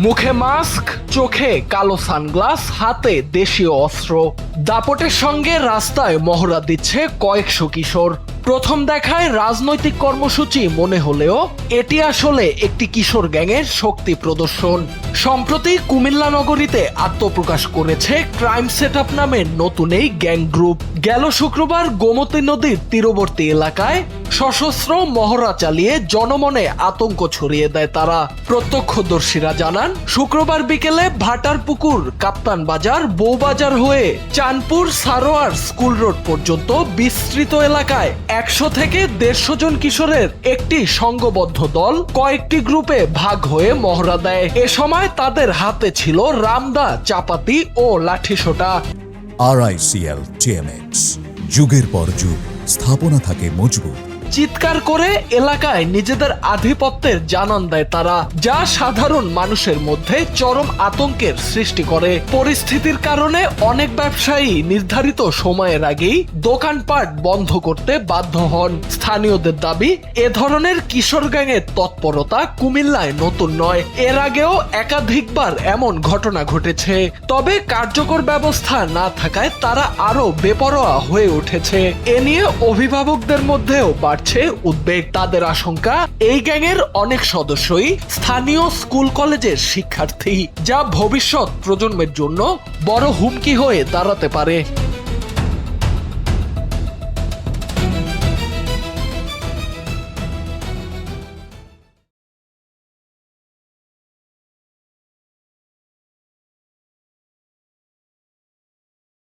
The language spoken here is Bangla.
মুখে মাস্ক, চোখে কালো সানগ্লাস, হাতে দেশীয় অস্ত্র। দাপটের সঙ্গে রাস্তায় মহড়া দিচ্ছে কয়েকশো কিশোর। প্রথম দেখায় রাজনৈতিক কর্মসূচি মনে হলেও এটি আসলে একটি কিশোর গ্যাংয়ের শক্তি প্রদর্শন। সম্প্রতি কুমিল্লা নগরীতে আত্মপ্রকাশ করেছে ক্রাইম সেটআপ নামের নতুন এই গ্যাং গ্রুপ। গেল শুক্রবার গোমতী নদীর তীরবর্তী এলাকায় সশস্ত্র মহড়া চালিয়ে জনমনে আতঙ্ক ছড়িয়ে দেয় তারা। প্রত্যক্ষদর্শীরা জানান, শুক্রবার বিকেলে ভাটারপুকুর, কাপ্তান বাজার, বউবাজার হয়ে চাঁদপুর সারোয়ার স্কুল রোড পর্যন্ত বিস্তৃত এলাকায় 100 থেকে 150 জন কিশোরের একটি সংঘবদ্ধ দল কয়েকটি গ্রুপে ভাগ হয়ে মহড়া দেয়। এ সময় তাদের হাতে ছিল রামদা, চাপাতি ও লাঠিসোঁটা। RICL TMX, যুগের পর যুগ স্থাপনা থাকে মজবুত। চিৎকার করে এলাকায় নিজেদের আধিপত্যের জানান দেয় তারা, যা সাধারণ মানুষের মধ্যে চরম আতঙ্কের সৃষ্টি করে। পরিস্থিতির কারণে অনেক ব্যবসায়ী নির্ধারিত সময়ের আগেই দোকানপাট বন্ধ করতে বাধ্য হন। স্থানীয়দের দাবি, এ ধরনের কিশোর গ্যাংয়ের তৎপরতা কুমিল্লায় নতুন নয়, এর আগেও একাধিকবার এমন ঘটনা ঘটেছে। তবে কার্যকর ব্যবস্থা না থাকায় তারা আরো বেপরোয়া হয়ে উঠেছে। এ নিয়ে অভিভাবকদের মধ্যেও উদ্বেগ। তাদের আশঙ্কা, এই গ্যাংয়ের অনেক সদস্যই স্থানীয় স্কুল কলেজের শিক্ষার্থী, যা ভবিষ্যৎ প্রজন্মের জন্য বড় হুমকি হয়ে দাঁড়াতে পারে।